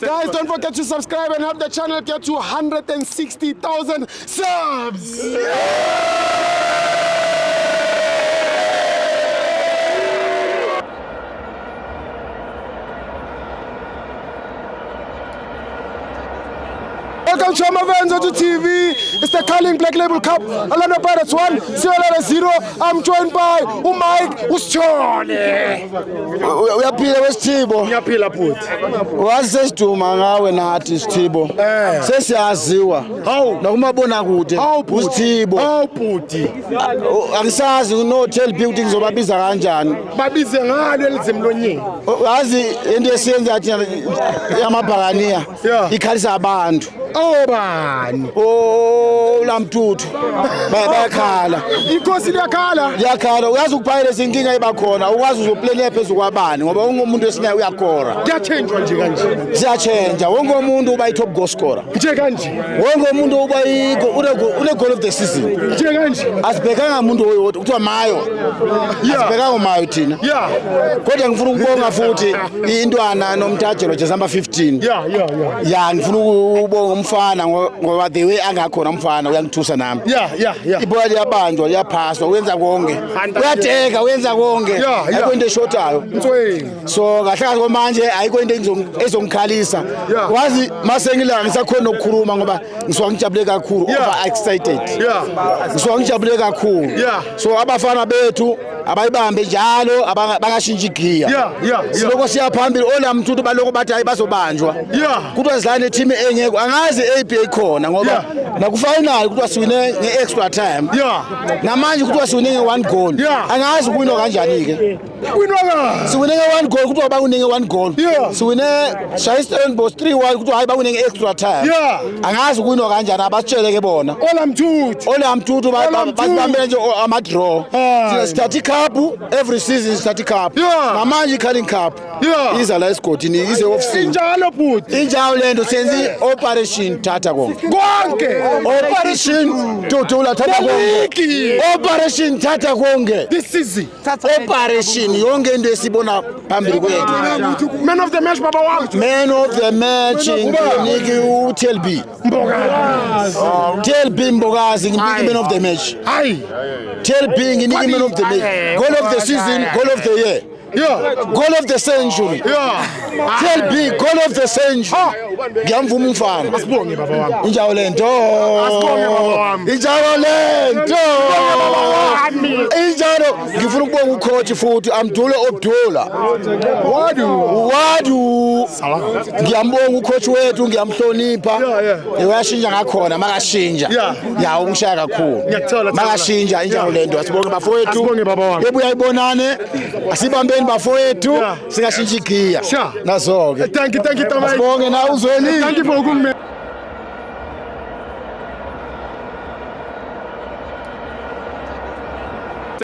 Guys, don't forget to subscribe and help the channel get to 160,000 subs. Welcome to Amavenzo to TV. It's the Carling Black Label Cup. Orlando Pirates 1, Sierra 0. I'm joined by Mike Uschone. Uyaphila wesithibo. Ngiyaphila bhuti. Wasesiduma ngawe nathi Sithibo. Sesiyaziwa. Hawu nakumabona kude. Usithibo. Hawu bhuti. Angisazi unotel building zobabiza kanjani. Babize ngani elizimlonyeni. Yazi into esiyenza thina yamabhakaniya ikhalisa abantu. Bani? Lamthuthu. Bayakhala. Inkosi liyakhala. Liyakhala. Uyazi ukupayela inkinga ibakhona. Ukwazi uzoplane phezulu kwabani ngoba wonke umuntu esinayo uyakora. Kuyachange nje kanje. Siyachange. Wonke umuntu uba i-top goal scorer. Nje kanje. Wonke umuntu uba une goal of the season. Nje kanje. Asibhekanga umuntu oyodwa kuthiwa Mayo. Asibhekanga uMayo thina. Kodwa ngifuna ukubonga futhi intwana nomthathelwa nje number 15. Ya ngifuna ukubonga umfana ngoba the way angakhona umfana uyangithusa nami. Ibhola liyabanjwa liyaphaswa wenza konke. Uyadeka wenza konke. Ayikho into eshotayo. So kahle manje ayikho into ezongikhalisa. Wazi masengilanga ngisakhona ukukhuluma ngoba ngisuka ngijabule kakhulu over excited. Ngisuka ngijabule kakhulu. So abafana bethu abayibambe njalo bangashintshi igiya. Siloko siya phambili olamthuthu baloko bathi hayi bazobanjwa. Kuthiwa zilane team engeke angazi ABA khona ngoba nakufinal kuthiwa siwine ngeextra time. Namanje kuthiwa siwine nge1 goal. Angazi ukuwina kanjani ke. Winwa ka. Siwine nge1 goal kuthiwa bawine nge1 goal. Siwine Stellenbosch 3-1 kuthiwa hayi bawine ngeextra time. Angazi ukuwina kanjani abasitshele ke bona. Olamthuthu babambele nje ama draw. Sithatha cup every season sithatha cup. Namanje iCarling Cup. Iza la esigodini ize office. Injalo bhuti. Injalo lento senzi operation thatha konke. Operation Dudula thatha konke. Operation thatha konke. This season. Operation yonke into esibona phambili kwethu. Man of the match baba wami. Man of the match nginiki uTLB. Mbokazi. TLB Mbokazi nginiki man of the match. Hayi. TLB nginiki man of the match. Goal of the season, goal of the year. Goal of the century. TLB goal of the century. Ngiyamvuma umfana. Asibonge baba wami. Injawo lento. Asibonge baba wami. Injawo lento. Injalo ngifuna ukubonga ucoach futhi Amdula Obdula. Wadu. Ngiyambonga ucoach wethu ngiyamhlonipha. Uyashinja ngakhona makashinja. Ya ungishaya kakhulu. Makashinja injawo lento asibonge bafowethu. Asibonge baba wami. Ebuya ayibonane. Asibambeni bafowethu singashintsha igiya. Nazo ke. Thank you Tamai. Asibonge na uzweni. Thank you for ukungimela.